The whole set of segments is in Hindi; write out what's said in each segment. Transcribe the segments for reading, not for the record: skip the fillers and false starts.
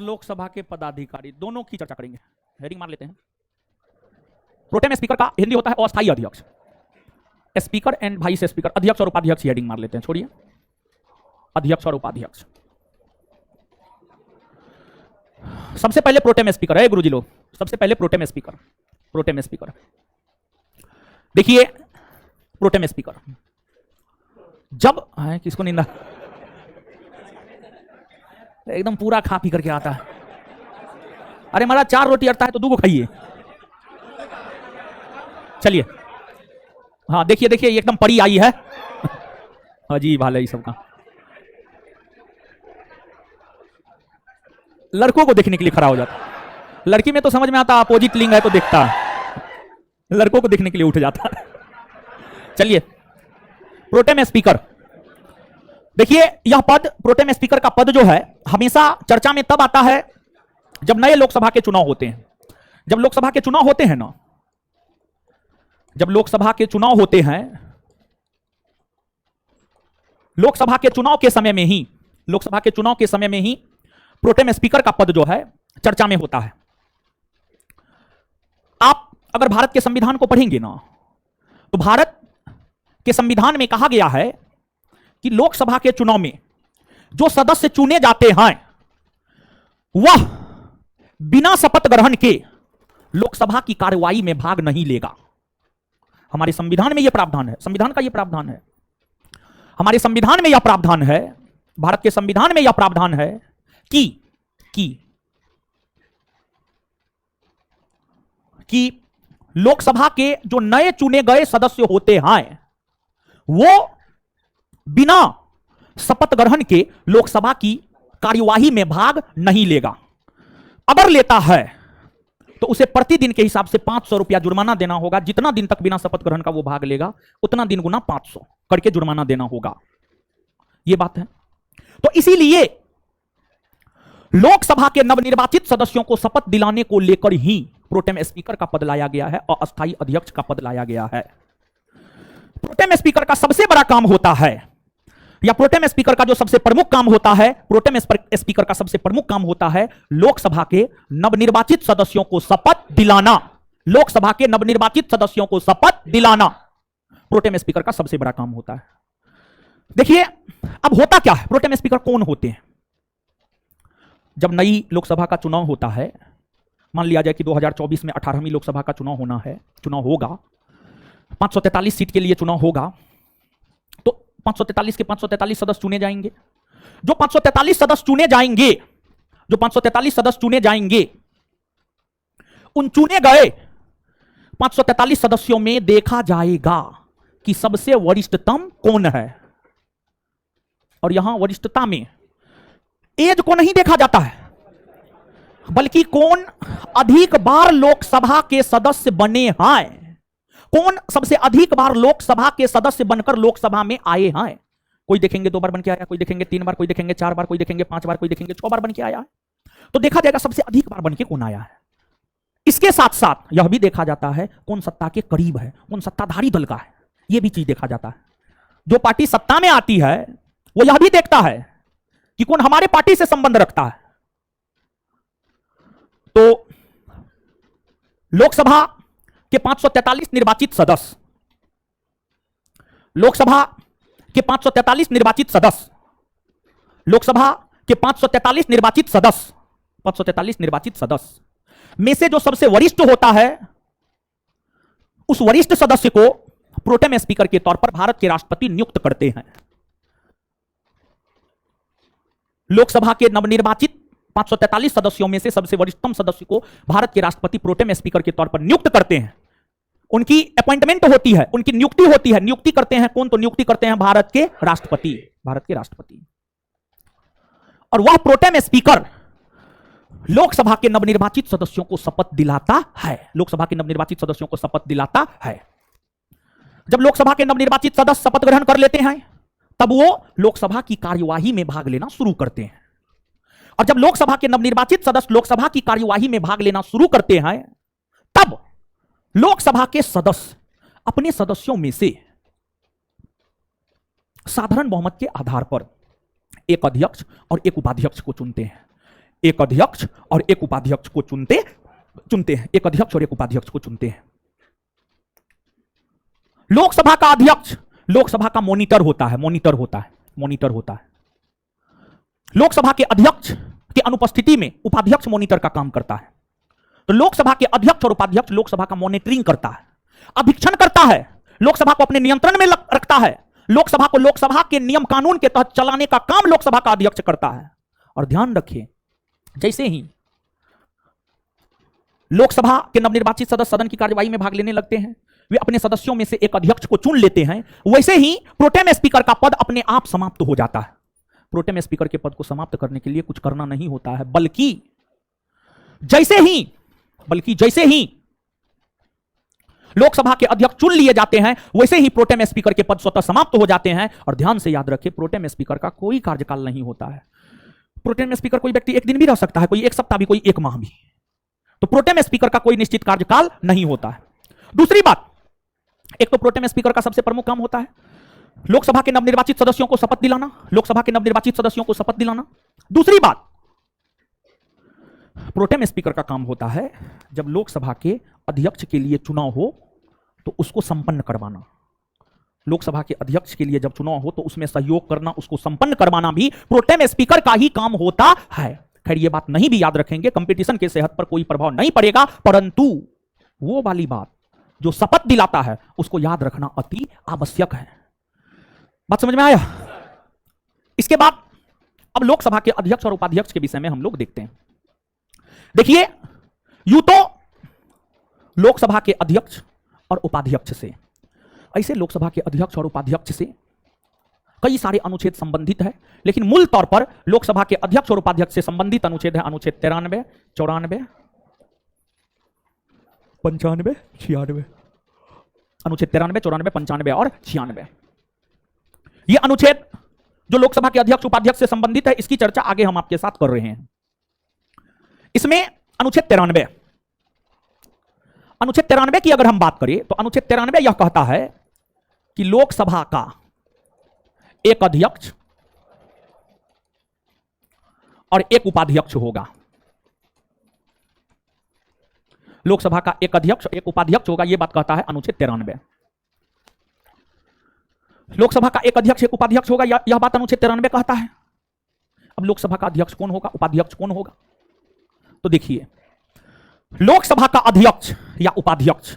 लोकसभा के पदाधिकारी दोनों की चर्चा करेंगे। हेडिंग मार लेते हैं। प्रोटेम स्पीकर का हिंदी होता है अस्थायी अध्यक्ष। स्पीकर एंड वाइस स्पीकर, अध्यक्ष और उपाध्यक्ष की हेडिंग मार लेते हैं, छोड़िए अध्यक्ष और उपाध्यक्ष। सबसे पहले प्रोटेम स्पीकर है गुरुजी लोग, सबसे पहले प्रोटेम स्पीकर। प्रोटेम स्पीकर देखिए, प्रोटेम स्पीकर जब है किसको नींद एकदम पूरा खा पी करके आता है। अरे हमारा 4 रोटी अड़ता है तो 2 को खाइए। चलिए हाँ देखिए देखिए एकदम परी आई है। अजीब हाल है सबका। लड़कों को देखने के लिए खड़ा हो जाता, लड़की में तो समझ में आता अपोजिट लिंग है तो देखता, लड़कों को देखने के लिए उठ जाता। चलिए प्रोटेम स्पीकर देखिए, यह पद प्रोटेम स्पीकर का पद जो है हमेशा चर्चा में तब आता है जब नए लोकसभा के चुनाव होते हैं। जब लोकसभा के चुनाव होते हैं ना, जब लोकसभा के चुनाव होते हैं, लोकसभा के चुनाव के समय में ही, लोकसभा के चुनाव के समय में ही प्रोटेम स्पीकर का पद जो है चर्चा में होता है। आप अगर भारत के संविधान को पढ़ेंगे ना, तो भारत के संविधान में कहा गया है कि लोकसभा के चुनाव में जो सदस्य चुने जाते हैं वह बिना शपथ ग्रहण के लोकसभा की कार्यवाही में भाग नहीं लेगा। हमारे संविधान में यह प्रावधान है, संविधान का यह प्रावधान है, हमारे संविधान में यह प्रावधान है, भारत के संविधान में यह प्रावधान है कि लोकसभा के जो नए चुने गए सदस्य होते हैं वो बिना शपथ ग्रहण के लोकसभा की कार्यवाही में भाग नहीं लेगा। अगर लेता है तो उसे प्रतिदिन के हिसाब से 500 रुपया जुर्माना देना होगा। जितना दिन तक बिना शपथ ग्रहण का वो भाग लेगा उतना दिन गुना 500 करके जुर्माना देना होगा। ये बात है। तो इसीलिए लोकसभा के नवनिर्वाचित सदस्यों को शपथ दिलाने को लेकर ही प्रोटेम स्पीकर का पद लाया गया है और अस्थायी अध्यक्ष का पद लाया गया है। प्रोटेम स्पीकर का सबसे बड़ा काम होता है, या प्रोटेम स्पीकर का जो सबसे प्रमुख काम होता है, प्रोटेम स्पीकर का सबसे प्रमुख काम होता है लोकसभा के नवनिर्वाचित सदस्यों को शपथ दिलाना। लोकसभा के नवनिर्वाचित सदस्यों को शपथ दिलाना प्रोटेम स्पीकर का सबसे बड़ा काम होता है। देखिए अब होता क्या है, प्रोटेम स्पीकर कौन होते हैं? जब नई लोकसभा का चुनाव होता है, मान लिया जाए कि 2024 में 18वीं लोकसभा का चुनाव होना है, चुनाव होगा, 543 सीट के लिए चुनाव होगा, तो 543 के 543 सदस्य चुने जाएंगे। जो 543 सदस्य चुने जाएंगे, जो 543 सदस्य चुने जाएंगे, उन चुने गए 543 सदस्यों में देखा जाएगा कि सबसे वरिष्ठतम कौन है। और यहां वरिष्ठता में एज को नहीं देखा जाता है, बल्कि कौन अधिक बार लोकसभा के सदस्य बने हैं, कौन सबसे अधिक बार लोकसभा के सदस्य बनकर लोकसभा में आए हैं। कोई देखेंगे 2 बार बन के आया, कोई देखेंगे 3 बार, कोई देखेंगे 4 बार, कोई देखेंगे 5 बार, कोई देखेंगे 6 बार बन के आया है। तो देखा जाएगा सबसे अधिक बार बन के कौन आया है। इसके साथ साथ यह भी देखा जाता है कौन सत्ता के करीब है, कौन सत्ताधारी दल का है, यह भी चीज देखा जाता है। जो पार्टी सत्ता में आती है वो यह भी देखता है कि कौन हमारे पार्टी से संबंध रखता है। तो लोकसभा के 543 निर्वाचित सदस्य, लोकसभा के 543 निर्वाचित सदस्य, लोकसभा के 543 निर्वाचित सदस्य, 543 निर्वाचित सदस्य में से जो सबसे वरिष्ठ होता है, उस वरिष्ठ सदस्य को प्रोटेम स्पीकर के तौर पर भारत के राष्ट्रपति नियुक्त करते हैं। लोकसभा के नवनिर्वाचित 543 सदस्यों में से सबसे वरिष्ठतम सदस्य को भारत के राष्ट्रपति प्रोटेम स्पीकर के तौर पर नियुक्त करते हैं। उनकी अपॉइंटमेंट होती है, उनकी नियुक्ति होती है। नियुक्ति करते हैं कौन? तो नियुक्ति करते हैं भारत के राष्ट्रपति, भारत के राष्ट्रपति। और वह प्रोटेम स्पीकर लोकसभा के नवनिर्वाचित सदस्यों को शपथ दिलाता है, लोकसभा के नवनिर्वाचित सदस्यों को शपथ दिलाता है। जब लोकसभा के नवनिर्वाचित सदस्य शपथ ग्रहण कर लेते हैं तब वो लोकसभा की कार्यवाही में भाग लेना शुरू करते हैं। और जब लोकसभा के नवनिर्वाचित सदस्य लोकसभा की कार्यवाही में भाग लेना शुरू करते हैं तब लोकसभा के सदस्य अपने सदस्यों में से साधारण बहुमत के आधार पर एक अध्यक्ष और एक उपाध्यक्ष को चुनते हैं। एक अध्यक्ष और एक उपाध्यक्ष को चुनते हैं, एक अध्यक्ष और एक उपाध्यक्ष को चुनते हैं। लोकसभा का अध्यक्ष लोकसभा का मॉनिटर होता है, मॉनिटर होता है। लोकसभा के अध्यक्ष की अनुपस्थिति में उपाध्यक्ष मॉनिटर का काम करता है। तो लोकसभा के अध्यक्ष और उपाध्यक्ष लोकसभा का मॉनिटरिंग करता है, अभीक्षण करता है, लोकसभा को अपने नियंत्रण में रखता है, लोकसभा को लोकसभा के नियम कानून के तहत चलाने का काम लोकसभा का अध्यक्ष करता है। और ध्यान रखिए, जैसे ही लोकसभा के नवनिर्वाचित सदस्य सदन की कार्यवाही में भाग लेने लगते हैं, वे अपने सदस्यों में से एक अध्यक्ष को चुन लेते हैं, वैसे ही प्रोटेम स्पीकर का पद अपने आप समाप्त हो जाता है। प्रोटेम स्पीकर के पद को समाप्त करने के लिए कुछ करना नहीं होता है, बल्कि जैसे ही लोकसभा के अध्यक्ष चुन लिए जाते हैं, वैसे ही प्रोटेम स्पीकर के पद स्वतः समाप्त हो जाते हैं। और ध्यान से याद रखें, प्रोटेम स्पीकर का कोई कार्यकाल नहीं होता है। प्रोटेम स्पीकर कोई व्यक्ति एक दिन भी रह सकता है, कोई एक सप्ताह भी, कोई एक माह भी। तो प्रोटेम स्पीकर का कोई निश्चित कार्यकाल नहीं होता है। दूसरी बात, एक तो प्रोटेम स्पीकर का सबसे प्रमुख काम होता है लोकसभा के नवनिर्वाचित सदस्यों को शपथ दिलाना, लोकसभा के नवनिर्वाचित सदस्यों को शपथ दिलाना। दूसरी बात, प्रोटेम स्पीकर का काम होता है जब लोकसभा के अध्यक्ष के लिए चुनाव हो तो उसको संपन्न करवाना। लोकसभा के अध्यक्ष के लिए जब चुनाव हो तो उसमें सहयोग करना, उसको संपन्न करवाना भी प्रोटेम स्पीकर का ही काम होता है। खैर, ये बात नहीं भी याद रखेंगे, कंपटीशन के सेहत पर कोई प्रभाव नहीं पड़ेगा, परंतु वो वाली बात जो शपथ दिलाता है उसको याद रखना अति आवश्यक है। बात समझ में आया? इसके बाद अब लोकसभा के अध्यक्ष और उपाध्यक्ष के विषय में हम लोग देखते हैं। देखिए, यूं तो लोकसभा के अध्यक्ष और उपाध्यक्ष से, ऐसे लोकसभा के अध्यक्ष और उपाध्यक्ष से कई सारे अनुच्छेद संबंधित है, लेकिन मूल तौर पर लोकसभा के अध्यक्ष और उपाध्यक्ष से संबंधित अनुच्छेद है अनुच्छेद 93, 94, 95, 96। अनुच्छेद 93, 94, 95 और 96। ये अनुच्छेद जो लोकसभा के अध्यक्ष उपाध्यक्ष से संबंधित है, इसकी चर्चा आगे हम आपके साथ कर रहे हैं। इसमें अनुच्छेद 93 की अगर हम बात करें तो अनुच्छेद 93 यह कहता है कि लोकसभा का एक अध्यक्ष और एक उपाध्यक्ष होगा। लोकसभा का एक अध्यक्ष और एक उपाध्यक्ष होगा, यह बात कहता है अनुच्छेद 93। लोकसभा का एक अध्यक्ष एक उपाध्यक्ष होगा, यह बात अनुच्छेद 93 कहता है। अब लोकसभा का अध्यक्ष कौन होगा, उपाध्यक्ष कौन होगा? तो देखिए, लोकसभा का अध्यक्ष या उपाध्यक्ष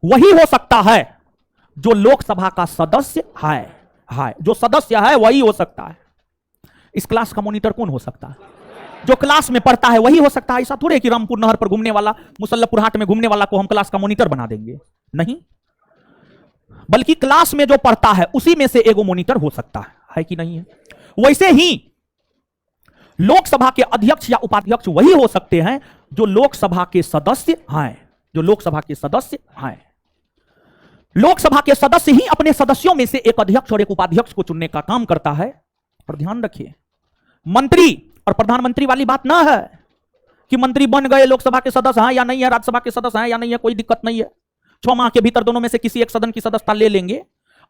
वही हो सकता है जो लोकसभा का सदस्य है, जो सदस्य है वही हो सकता है। इस क्लास का मॉनिटर कौन हो सकता है? जो क्लास में पढ़ता है वही हो सकता है। ऐसा थोड़े कि रामपुर नहर पर घूमने वाला, मुसल्लपुर हाट में घूमने वाला को हम क्लास का मॉनिटर बना देंगे, नहीं। बल्कि क्लास में जो पढ़ता है उसी में से एगो मॉनिटर हो सकता है कि नहीं है? वैसे ही लोकसभा के अध्यक्ष या उपाध्यक्ष वही हो सकते हैं जो लोकसभा के सदस्य हैं, जो लोकसभा के सदस्य हैं। लोकसभा के सदस्य ही अपने सदस्यों में से एक अध्यक्ष और एक उपाध्यक्ष को चुनने का काम करता है। और ध्यान रखिए, मंत्री और प्रधानमंत्री वाली बात ना है कि मंत्री बन गए, लोकसभा के सदस्य हैं या नहीं है, राज्यसभा के सदस्य हैं या नहीं है, कोई दिक्कत नहीं है, 6 माह के भीतर दोनों में से किसी एक सदन की सदस्यता ले लेंगे।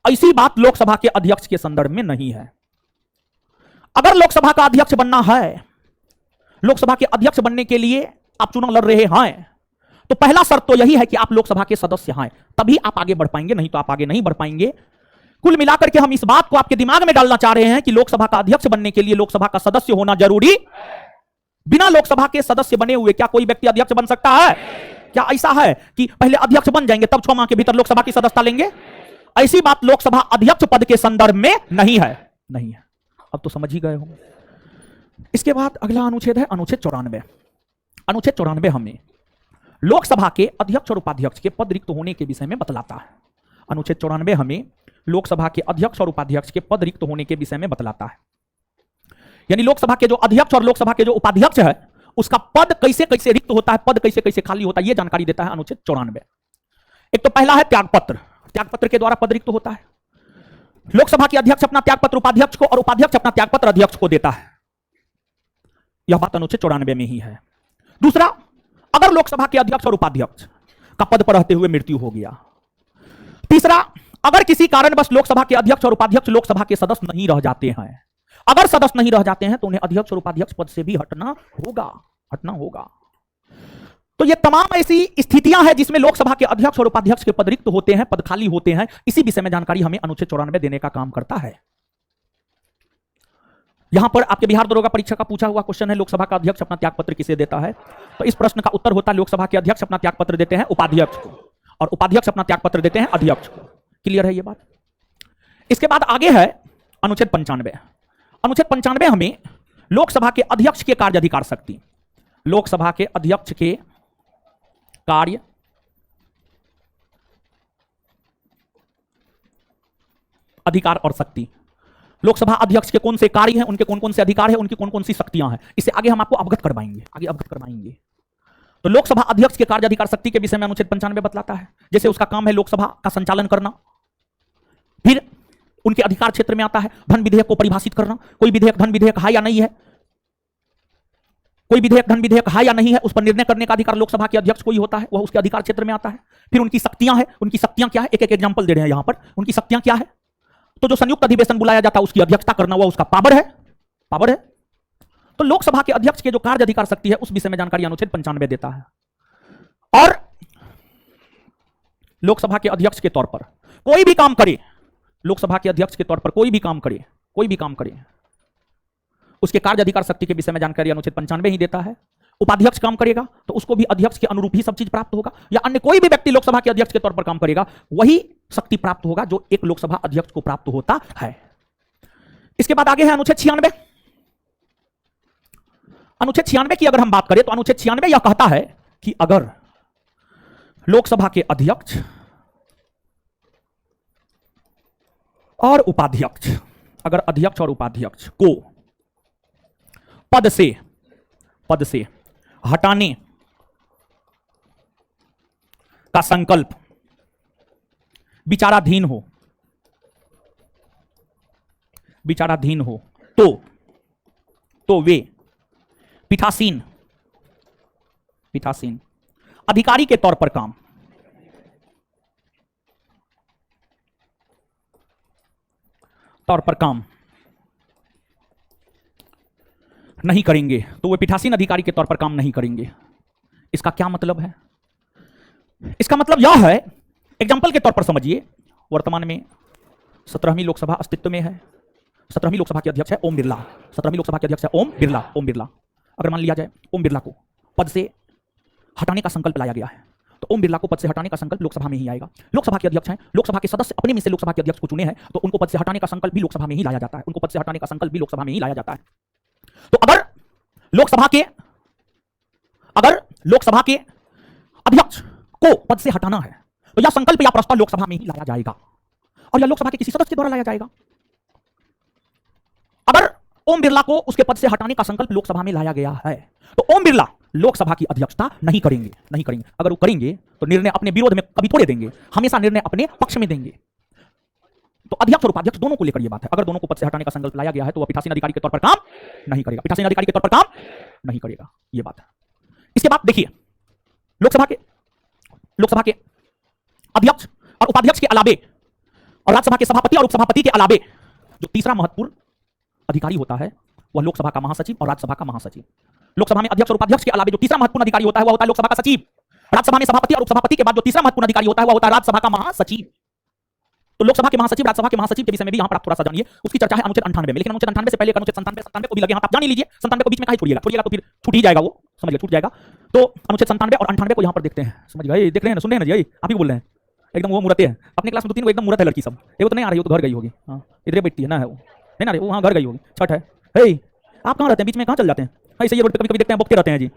ऐसी बात लोकसभा के अध्यक्ष के संदर्भ में नहीं है। अगर लोकसभा का अध्यक्ष बनना है, लोकसभा के अध्यक्ष बनने के लिए आप चुनाव लड़ रहे हैं, तो पहला शर्त तो यही है कि आप लोकसभा के सदस्य हैं, तभी आप आगे बढ़ पाएंगे, नहीं तो आप आगे नहीं बढ़ पाएंगे। कुल मिलाकर के हम इस बात को आपके दिमाग में डालना चाह रहे हैं कि लोकसभा का अध्यक्ष बनने के लिए लोकसभा का सदस्य होना जरूरी। बिना लोकसभा के सदस्य बने हुए क्या कोई व्यक्ति अध्यक्ष बन सकता है? क्या ऐसा है कि पहले अध्यक्ष बन जाएंगे तब 6 माह के भीतर लोकसभा की सदस्यता लेंगे? ऐसी बात लोकसभा अध्यक्ष पद के संदर्भ में नहीं है। अब तो समझ ही गए होंगे। इसके बाद अगला अनुच्छेद है अनुच्छेद 94। अनुच्छेद 94 हमें लोकसभा के अध्यक्ष और उपाध्यक्ष के पद रिक्त होने के विषय में बतलाता है। अनुच्छेद 94 हमें लोकसभा के अध्यक्ष और उपाध्यक्ष के पद रिक्त होने के विषय में बतलाता है। यानी लोकसभा के जो अध्यक्ष और लोकसभा के जो उपाध्यक्ष है उसका पद कैसे कैसे रिक्त होता है, पद कैसे कैसे खाली होता है, यह जानकारी देता है अनुच्छेद 94। एक तो पहला है त्यागपत्र। त्यागपत्र के द्वारा पद रिक्त होता है। लोकसभा के अध्यक्ष अपना त्यागपत्र उपाध्यक्ष को और उपाध्यक्ष अपना त्यागपत्र अध्यक्ष को देता है। यह बात अनुच्छेद 94 में ही है। दूसरा, अगर लोकसभा के अध्यक्ष और उपाध्यक्ष का पद पर रहते हुए मृत्यु हो गया। तीसरा, अगर किसी कारणवश लोकसभा के अध्यक्ष और उपाध्यक्ष लोकसभा के सदस्य नहीं रह जाते हैं, अगर सदस्य नहीं रह जाते हैं तो उन्हें अध्यक्ष और उपाध्यक्ष पद से भी हटना होगा। तो ये तमाम ऐसी स्थितियां हैं जिसमें लोकसभा के अध्यक्ष और उपाध्यक्ष के पद रिक्त होते हैं, पद खाली होते हैं। इसी विषय में जानकारी हमें अनुच्छेद 94 देने का काम करता है। यहां पर आपके बिहार दरोगा परीक्षा का पूछा हुआ क्वेश्चन है, लोकसभा का अध्यक्ष अपना त्यागपत्र किसे देता है? तो इस प्रश्न का उत्तर होता है लोकसभा के अध्यक्ष अपना त्यागपत्र देते हैं उपाध्यक्ष को, और उपाध्यक्ष अपना त्यागपत्र देते हैं अध्यक्ष को। क्लियर है ये बात? इसके बाद आगे है अनुच्छेद 95। अनुच्छेद 95 हमें लोकसभा के अध्यक्ष के कार्य अधिकार शक्ति, लोकसभा के अध्यक्ष के कार्य अधिकार और शक्ति, लोकसभा अध्यक्ष के कौन से कार्य हैं, उनके कौन कौन से अधिकार हैं, उनकी कौन कौन सी शक्तियां हैं, इसे आगे हम आपको अवगत करवाएंगे। तो लोकसभा अध्यक्ष के कार्य अधिकार शक्ति के विषय में अनुच्छेद 95 बतलाता है। जैसे उसका काम है लोकसभा का संचालन करना, फिर उनके अधिकार क्षेत्र में आता है धन विधेयक को परिभाषित करना। कोई विधेयक धन विधेयक है या नहीं है, कोई विधेयक धन विधेयक है या नहीं है, उस पर निर्णय करने का अधिकार लोकसभा के अध्यक्ष को ही होता है, वह उसके अधिकार क्षेत्र में आता है। फिर उनकी शक्तियां हैं, उनकी शक्तियां क्या है, एक एक एग्जांपल दे रहे हैं यहां पर। उनकी शक्तियां क्या है? तो जो संयुक्त अधिवेशन बुलाया जाता है उसकी अध्यक्षता करना, वह उसका पावर है। तो लोकसभा के अध्यक्ष के जो कार्य अधिकार शक्ति है उस विषय में जानकारी अनुच्छेद 95 देता है। और लोकसभा के अध्यक्ष के तौर पर कोई भी काम करे, लोकसभा के अध्यक्ष के तौर पर कोई भी काम करे, उसके कार्य अधिकार शक्ति के विषय में जानकारी अनुच्छेद 95 ही देता है। उपाध्यक्ष काम करेगा तो उसको भी अध्यक्ष के अनुरूप ही सब चीज प्राप्त होगा, या अन्य कोई भी व्यक्ति लोकसभा के अध्यक्ष के तौर पर काम करेगा वही शक्ति प्राप्त होगा जो एक लोकसभा अध्यक्ष को प्राप्त होता है। इसके बाद आगे है अनुच्छेद 96। अनुच्छेद 96 की अगर हम बात करें तो अनुच्छेद 96 यह कहता है कि अगर लोकसभा के अध्यक्ष और उपाध्यक्ष, अगर अध्यक्ष और उपाध्यक्ष को पद से हटाने का संकल्प विचाराधीन हो तो वे पीठासीन अधिकारी के तौर पर काम नहीं करेंगे, तो वे पीठासीन अधिकारी के तौर पर काम नहीं करेंगे। इसका क्या मतलब है? इसका मतलब यह है, एग्जाम्पल के तौर पर समझिए, वर्तमान में 17वीं लोकसभा अस्तित्व में है, 17वीं लोकसभा के अध्यक्ष है ओम बिरला, 17वीं लोकसभा के अध्यक्ष है ओम बिरला। अगर मान लिया जाए ओम बिरला को पद से हटाने का संकल्प लाया गया है, तो ओम बिरला को पद से हटाने का संकल्प लोकसभा में ही आएगा। लोकसभा के अध्यक्ष हैं, लोकसभा के सदस्य अपने में से लोकसभा के अध्यक्ष को चुने हैं, तो उनको पद से हटाने का संकल्प भी लोकसभा में ही लाया जाता है, तो अगर लोकसभा के अध्यक्ष को पद से हटाना है तो यह संकल्प या प्रस्ताव लोकसभा में ही लाया जाएगा, और यह लोकसभा के किसी सदस्य के द्वारा लाया जाएगा। अगर ओम बिरला को उसके पद से हटाने का संकल्प लोकसभा में लाया गया है तो ओम बिरला लोकसभा की अध्यक्षता नहीं करेंगे। अगर वो करेंगे तो निर्णय अपने विरोध में कभी थोड़े देंगे, हमेशा निर्णय अपने पक्ष में देंगे। तो अध्यक्ष और उपाध्यक्ष दोनों को लेकर यह बात है, अगर दोनों को पद से हटाने का संकल्प लाया गया है तो वह पीठासीन अधिकारी के तौर पर काम नहीं करेगा, यह बात है। इसके बाद देखिए, लोकसभा के अध्यक्ष और उपाध्यक्ष के अलावे और राज्यसभा के सभापति और उपसभापति के अलावे जो तीसरा महत्वपूर्ण अधिकारी होता है वह लोकसभा का महासचिव और राज्यसभा का महासचिव। लोकसभा में अध्यक्ष और उपाध्यक्ष के अलावे जो तीसरा महत्वपूर्ण अधिकारी होता है वह होता है लोकसभा का सचिव। राज्यसभा में सभापति और उपसभापति के बाद जो तीसरा महत्वपूर्ण अधिकारी होता है वह होता है राज्यसभा का महासचिव। तो लोकसभा के महासचिव, राज्यसभा के महासचिव के विषय में भी यहां पर आप थोड़ा सा जानिए, उसकी चर्चा है अनुच्छेद 98 में। लेकिन अनुच्छेद 98 से पहले अनुच्छेद 97 को भी लगे हाथ आप जान ही लीजिए। 97 को बीच में कहीं छोड़िएगा तो फिर छूट ही जाएगा, वो समझिए छूट जाएगा। तो अनुच्छेद 97 और 98 को यहां पर देखते हैं, समझ गए? देख रहे हैं ना, सुन रहे हैं ना जी, आप ही बोल रहे हैं। एकदम वो मूर्त है, अपने क्लास में 2-3 एकदम मूर्त है लड़की सब। वो तो नहीं आ रही, वो तो घर गई होगी। हाँ, इधर बैठती है ना, है वो नहीं आ रही, वो वहाँ घर गई होगी, छठ है। आप कहाँ रहते हैं? बीच में कहाँ चल जाते हैं? ऐसे ये रोड पे कभी कभी देखते हैं बकते रहते हैं जी।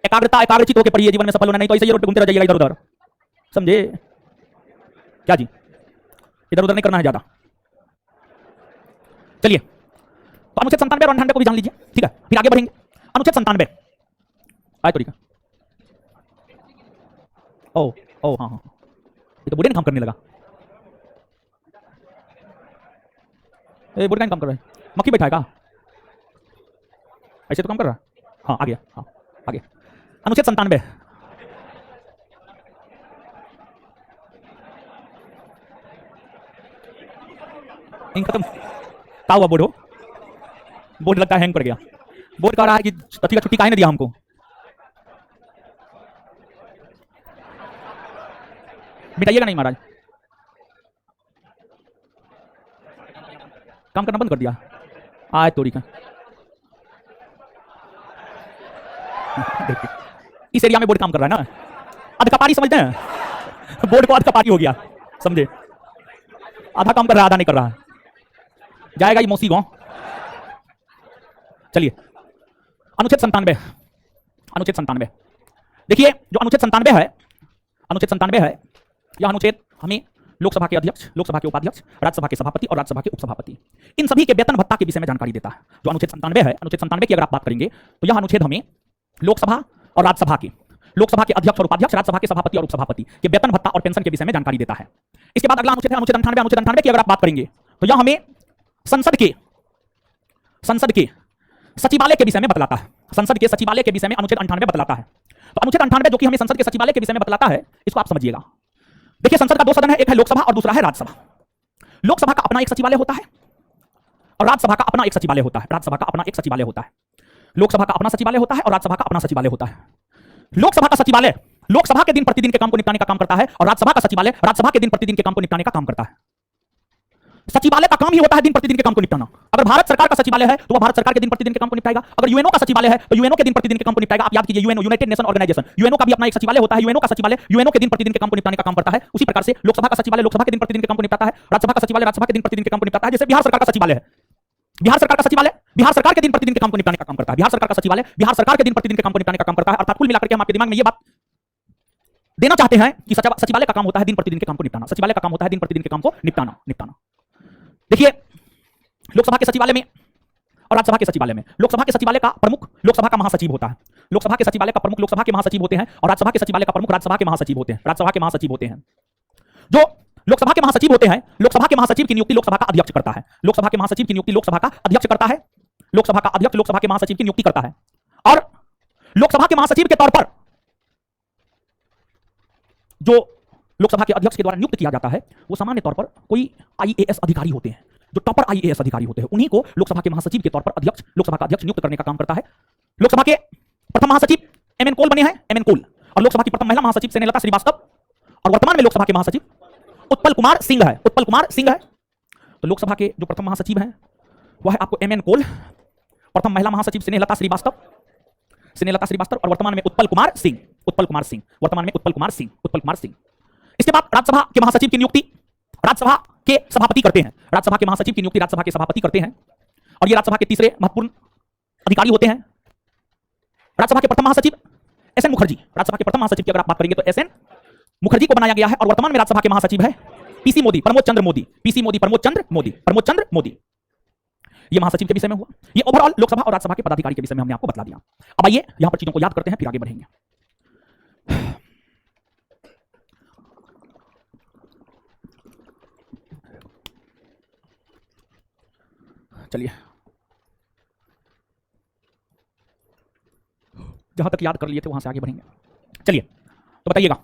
एकाग्रचित होकर पढ़िए, जीवन में सफल होना, नहीं तो ऐसे ये रोड पे घूमते रह जाइएगा इधर उधर, समझे क्या जी? इधर उधर नहीं करना है ज्यादा। चलिए, तो अनुच्छेद 97 और 98 को भी जान लीजिए, ठीक है? फिर आगे बढ़ेंगे। अनुच्छेद 97 आए तरीका। हाँ, ये तो बुढ़े ने काम करने लगा। बुढ़े काम कर रहा है, मक्खी बैठा है का? ऐसे तो काम कर रहा है। हाँ, आ गया। हाँ, आगे अनुच्छेद 97। इन खत्म का हुआ बोर्ड हो, बोर्ड लगता है हैंग कर गया। बोर्ड कह रहा है कि अति का छुट्टी काहे ने दिया हमको। मिटाइएगा नहीं महाराज, काम करना बंद कर दिया। आए तोड़ी का इस एरिया में बोर्ड काम कर रहा है ना, अधकपारी समझते हैं, बोर्ड को अधकपारी हो गया समझे, आधा काम कर रहा है आधा नहीं कर रहा है, जाएगा ये मौसी गांव। चलिए अनुच्छेद 97, अनुच्छेद 97 देखिए, जो अनुच्छेद 97 है, अनुच्छेद 97 है, यह अनुच्छेद हमें लोकसभा के अध्यक्ष, लोकसभा के उपाध्यक्ष, राज्यसभा के सभापति और राज्यसभा के उपसभापति, इन सभी के वेतन भत्ता के विषय में जानकारी देता है। जो अनुच्छेद 97 है, अनुच्छेद 97 की अगर आप बात करेंगे तो यह अनुच्छेद हमें लोकसभा और राज्यसभा के, लोकसभा के अध्यक्ष और उपाध्यक्ष, राज्यसभा के सभापति और उपसभापति के वेतन भत्ता और पेंशन के विषय में जानकारी देता है। इसके बाद अगला अनुच्छेद है अनुच्छेद 98। अनुच्छेद 98 की अगर आप बात करेंगे तो यह हमें संसद के सचिवालय के विषय में बतलाता है। संसद के सचिवालय के विषय में अनुच्छेद 98 बतलाता है। तो अनुच्छेद 98 जो कि हमें संसद के सचिवालय के विषय में बतलाता है, इसको आप समझिएगा। देखिए संसद का दो सदन है, एक है लोकसभा और दूसरा है राज्यसभा। लोकसभा का अपना एक सचिवालय होता है और राज्यसभा का अपना एक सचिवालय होता है। राज्यसभा का अपना एक सचिवालय होता है, लोकसभा का अपना सचिवालय होता है और राज्यसभा का अपना सचिवालय होता है। लोकसभा का सचिवालय लोकसभा के दिन प्रतिदिन के काम को निपटाने का काम करता है और राज्यसभा का सचिवालय राज्यसभा के दिन प्रतिदिन के काम को निपटाने का काम करता है। सचिवालय का काम ही होता है दिन प्रतिदिन के काम को निपटाना। अगर भारत सरकार का सचिवालय है तो वह भारत सरकार के दिन प्रतिदिन के काम को निपटाएगा। अगर यूएनओ का सचिवालय है तो यूएनओ के दिन प्रतिदिन के काम को निपटाएगा। आप याद कीजिए, UNO United Nation Organisation, UNO का भी अपना एक सचिवालय होता है। यूएनओ का सचिवालय यूएनओ के दिन प्रतिदिन के काम को निपटाने का काम करता है। उसी प्रकार से लोकसभा का सचिवालय लोकसभा के दिन प्रतिदिन के काम को निपटाता है, राज्यसभा का सचिवालय राज्यसभा के दिन प्रतिदिन के काम को निपटाता है। जैसे बिहार सरकार का सचिवालय है, बिहार सरकार का सचिवालय बिहार सरकार के दिन प्रतिदिन के काम को निपटाने का काम करता है। बिहार सरकार का सचिवालय बिहार सरकार के दिन प्रतिदिन के काम को निपटाने का काम करता है। अर्थात कुल मिलाकर के हम आपके दिमाग में ये बात देना चाहते हैं कि सचिवालय का काम होता है दिन प्रतिदिन के काम को निपटाना। सचिवालय का काम होता है दिन प्रतिदिन के काम को निपटाना। देखिए लोकसभा के सचिवालय में और राज्यसभा के सचिवालय में, लोकसभा के सचिवालय का प्रमुख लोकसभा का महासचिव होता है। लोकसभा के सचिवालय का प्रमुख लोकसभा के महासचिव होते हैं और राज्यसभा के सचिवालय का प्रमुख राज्यसभा के महासचिव होते हैं। राज्यसभा के महासचिव होते हैं। जो लोकसभा के महासचिव होते हैं, लोकसभा के महासचिव की नियुक्ति लोकसभा का अध्यक्ष करता है। लोकसभा के महासचिव की नियुक्ति लोकसभा का अध्यक्ष करता है। लोकसभा का अध्यक्ष लोकसभा के महासचिव की नियुक्ति करता है। और लोकसभा के महासचिव के तौर पर जो लोकसभा के अध्यक्ष के द्वारा नियुक्त किया जाता है वो सामान्य तौर पर कोई आईएएस अधिकारी होते हैं, जो टॉपर आईएएस अधिकारी होते हैं। उन्हीं को लोकसभा के महासचिव के तौर पर अध्यक्ष, लोकसभा का अध्यक्ष नियुक्त करने का काम करता है। लोकसभा के प्रथम महासचिव एमएन कोल बने हैं, एमएन कोल। और लोकसभा की प्रथम महिला महासचिव स्नेहलता श्रीवास्तव। और वर्तमान में लोकसभा के महासचिव उत्पल कुमार सिंह है, उत्पल कुमार सिंह है। तो लोकसभा के जो प्रथम महासचिव हैं वह है आपको एमएन कोल, प्रथम महिला महासचिव स्नेहलता श्रीवास्तव, स्नेहलता श्रीवास्तव, और वर्तमान में उत्पल कुमार सिंह, उत्पल कुमार सिंह, वर्तमान में उत्पल कुमार सिंह, उत्पल कुमार सिंह। इसके बाद राज्यसभा के महासचिव की नियुक्ति राज्यसभा के सभापति करते हैं। राज्यसभा के महासचिव की नियुक्ति राज्यसभा के सभापति करते हैं और ये राज्यसभा के तीसरे महत्वपूर्ण अधिकारी होते हैं। राज्यसभा के प्रथम महासचिव एसएन मुखर्जी, राज्यसभा के प्रथम महासचिव की अगर आप बात करेंगे तो एसएन मुखर्जी को बनाया गया है। और वर्तमान में राज्यसभा के महासचिव है पीसी मोदी, प्रमोद चंद्र मोदी, पीसी मोदी, प्रमोद चंद्र मोदी, प्रमोद चंद्र मोदी। ये महासचिव के विषय में हुआ। ये ओवरऑल लोकसभा और राज्यसभा के पदाधिकारी के विषय में हमने आपको बता दिया। अब आइए यहां पर चीजों को याद करते हैं, फिर आगे बढ़ेंगे। चलिए जहां तक याद कर लिए थे वहां से आगे बढ़ेंगे। चलिए तो बताइएगा,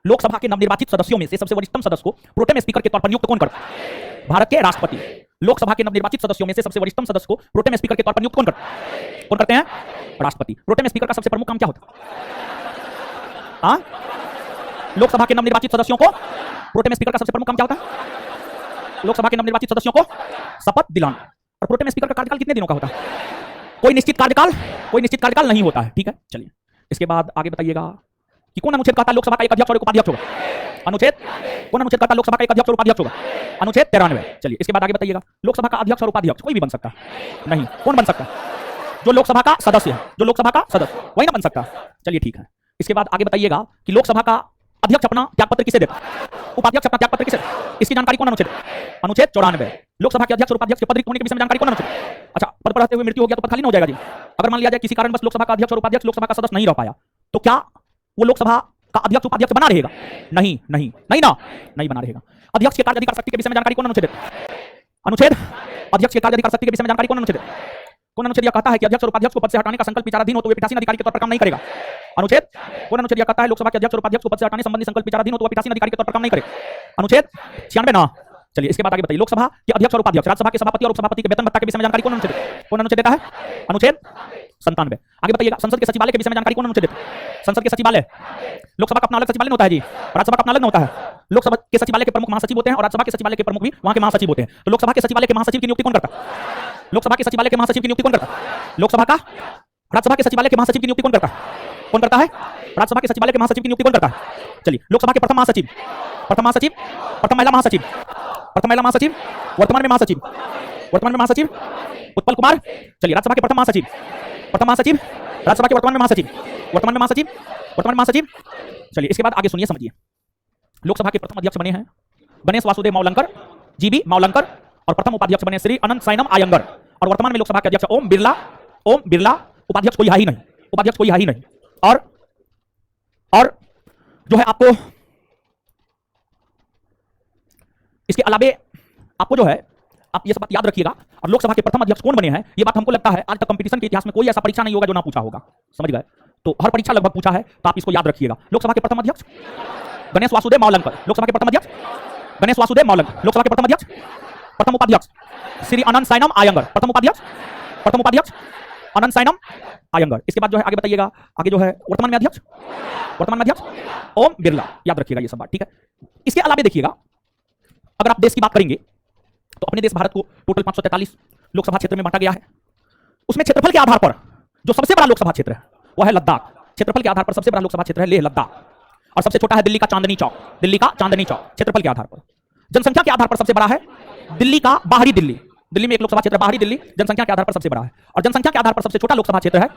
लोकसभा के नवनिर्वाचित सदस्यों में से सबसे वरिष्ठतम सदस्य को प्रोटेम स्पीकर के तौर पर नियुक्त कौन करता है? भारत के राष्ट्रपति। लोकसभा के नवनिर्वाचित सदस्यों में से सबसे वरिष्ठतम सदस्य को प्रोटेम स्पीकर के तौर पर नियुक्त कौन करते हैं? राष्ट्रपति। प्रोटेम स्पीकर का सबसे प्रमुख काम क्या होता है? लोकसभा के नवनिर्वाचित सदस्यों को प्रोटेम स्पीकर का सबसे प्रमुख काम क्या होता है? लोकसभा के नवनिर्वाचित सदस्यों को शपथ दिलाना। और प्रोटेम स्पीकर का कार्यकाल कितने दिनों का होता है? कोई निश्चित कार्यकाल नहीं होता है। ठीक है, चलिए इसके बाद आगे बताइएगा कि कौन अनुच्छेद कहता है लोकसभा का एक अध्यक्ष और एक उपाध्यक्ष होगा? अनुच्छेद कौन अनुच्छेद कहता है लोकसभा का एक अध्यक्ष और उपाध्यक्ष होगा? अनुच्छेद 93। चलिए इसके बाद आगे बताइएगा, लोकसभा का अध्यक्ष और उपाध्यक्ष कोई भी बन सकता नहीं। कौन बन सकता? जो लोकसभा का सदस्य है, जो लोकसभा का सदस्य वही ना बन सकता। चलिए ठीक है, इसके बाद आगे बताइएगा कि लोकसभा का अध्यक्ष अपना त्यागपत्र किसे देता है? उपाध्यक्ष अपना त्यागपत्र किसे देता है? इसकी जानकारी कौन अनुच्छेद? अनुच्छेद 94। लोकसभा के अध्यक्ष और उपाध्यक्ष के पद रिक्त होने के विषय में जानकारी कौन अनुच्छेद? अच्छा, पद पर रहते हुए मृत्यु हो गया तो पद खाली नहीं हो जाएगा जी। अगर मान लिया जाए किसी कारण बस लोकसभा का अध्यक्ष और उपाध्यक्ष लोकसभा का सदस्य नहीं रह पाया तो क्या वो लोकसभा का अध्यक्ष उपाध्यक्ष बना रहेगा? नहीं बना रहेगा। अध्यक्ष के कार्य अधिकार शक्ति के विषय में जानकारी कौन अनुच्छेद? अनुच्छेद अध्यक्ष के कार्य अधिकार शक्ति के विषय में जानकारी कौन अनुच्छेद? कौन अनुच्छेद यह कहता है कि अध्यक्ष और उपाध्यक्ष को पद से हटाने का संकल्प विचाराधीन हो तो वे पीठासीन अधिकारी के तौर पर काम नहीं करेगा? अनुच्छेद कौन अनुच्छेद यह कहता है लोकसभा के अध्यक्ष और उपाध्यक्ष को पद से हटाने संबंधी संकल्प विचाराधीन हो तो वह पीठासीन अधिकारी के तौर पर काम नहीं करेगा? अनुच्छेद 96 ना, चलिए इसके बाद आगे बताइए, लोकसभा के अध्यक्ष और उपाध्यक्ष, राज्यसभा के सभापति और उपसभापति के वेतन भत्ता के विषय में जानकारी कौन अनुच्छेद देता है? अनुच्छेद 97। आगे बताइएगा, संसद के सचिवालय के विषय में जानकारी कौन अनुच्छेद देता है? संसद के सचिवालय, लोकसभा का अपना अलग सचिवालय होता है जी, राज्यसभा का अपना अलग होता है। लोकसभा के सचिवालय के प्रमुख महासचिव होते हैं और राज्यसभा के सचिवालय के प्रमुख भी वहां के महासचिव होते हैं। तो लोकसभा के सचिवालय के महासचिव की नियुक्ति कौन करता है? लोकसभा के सचिवालय के महासचिव की नियुक्ति कौन करता है? लोकसभा का, राज्यसभा के सचिवालय के महासचिव की नियुक्ति कौन करता है? कौन करता है? राज्यसभा के सचिवालय के महासचिव की नियुक्ति कौन करता है? चलिए, लोकसभा के प्रथम महासचिव, प्रथम महासचिव, प्रथम महिला महासचिव, प्रथम महिला महासचिव, वर्तमान में महासचिव, वर्तमान में महासचिव उत्पल कुमार। चलिए, राज्यसभा के प्रथम महासचिव, प्रथम महासचिव, राज्यसभा के वर्तमान में महासचिव, वर्तमान में महासचिव, वर्तमान में महासचिव। चलिए इसके बाद आगे सुनिए, समझिए। लोकसभा के प्रथम अध्यक्ष बने हैं गणेश वासुदेव मावलंकर, जीबी मावलंकर, और प्रथम उपाध्यक्ष बने श्री अनंत साइनम आयंगर, और वर्तमान में लोकसभा के अध्यक्ष ओम बिरला, ओम बिरला। उपाध्यक्ष कोई है ही नहीं, उपाध्यक्ष कोई है ही नहीं। और जो है आपको इसके अलावे आपको जो है आप ये सब बात याद रखिएगा। और लोकसभा के प्रथम अध्यक्ष कौन बने हैं, ये बात हमको लगता है आज तक कंपटीशन के इतिहास में कोई ऐसा परीक्षा नहीं होगा जो ना पूछा होगा, समझ गए? तो हर परीक्षा लगभग पूछा है, तो आप इसको याद रखिएगा। लोकसभा के प्रथम अध्यक्ष गणेश वासुदेव मावलंकर, लोकसभा के प्रथम अध्यक्ष गणेश वासुदेव मावलंकर, लोकसभा के प्रथम अध्यक्ष, प्रथम उपाध्यक्ष श्री अनंत साइनम आयंगर, प्रथम उपाध्यक्ष, प्रथम उपाध्यक्ष अनंत साइनम आयंगर। इसके बाद जो है आगे बताइएगा, आगे जो है वर्तमान में अध्यक्ष, वर्तमान में अध्यक्ष ओम बिरला। याद रखिएगा ये सब बात, ठीक है? इसके अलावा देखिएगा, अगर आप देश की बात करेंगे तो अपने देश भारत को टोटल 543 लोकसभा क्षेत्र में बांटा गया है। उसमें क्षेत्रफल के आधार पर जो सबसे बड़ा लोकसभा क्षेत्र है वह है लद्दाख। क्षेत्रफल के आधार पर सबसे बड़ा लोकसभा क्षेत्र है लेह लद्दाख, और सबसे छोटा है दिल्ली का चांदनी चौक, दिल्ली का चांदनी चौक क्षेत्रफल के आधार पर। जनसंख्या के आधार पर सबसे बड़ा है दिल्ली का बाहरी दिल्ली, दिल्ली में एक लोकसभा क्षेत्र बाहरी दिल्ली जनसंख्या के आधार पर सबसे बड़ा है। और जनसंख्या के आधार पर सबसे छोटा लोकसभा क्षेत्र है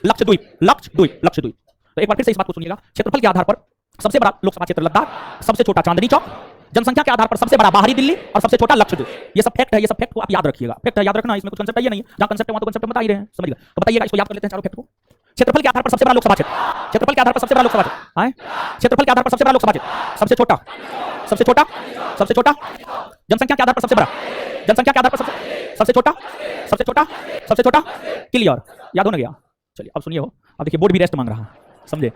लक्षद्वीप, लक्षद्वीप, लक्षद्वीप। तो एक बार फिर से इस बात को सुनिएगा, क्षेत्रफल के आधार पर सबसे बड़ा लोकसभा क्षेत्र लद्दाख, सबसे छोटा चांदनी चौक, जनसंख्या के आधार पर सबसे बड़ा बाहरी दिल्ली और सबसे छोटा लक्षद्वीप। ये सब फैक्ट है, ये सब फैक्ट को आप याद रखिएगा। फैक्ट है, याद रखना, इसमें कुछ कंसेप्ट है नहीं, जहां कंसेप्ट है वहां तो कंसेप्ट बता ही रहे हैं, समझ गए? तो बताइएगा, इसको याद कर लेते हैं चारों फैक्ट को। क्षेत्रफल के आधार पर सबसे बड़ा लोकसभा क्षेत्र, क्षेत्रफल के आधार पर सबसे बड़ा लोकसभा क्षेत्र है, क्षेत्रफल के आधार पर सबसे बड़ा लोकसभा क्षेत्र, सबसे छोटा, सबसे छोटा, सबसे छोटा, जनसंख्या के आधार पर सबसे बड़ा, जनसंख्या के आधार पर सबसे छोटा, सबसे छोटा, सबसे छोटा। क्लियर? याद हो ना गया? चलिए अब सुनिए, हो अब देखिए बोर्ड भी रेस्ट मांग रहा है, समझे?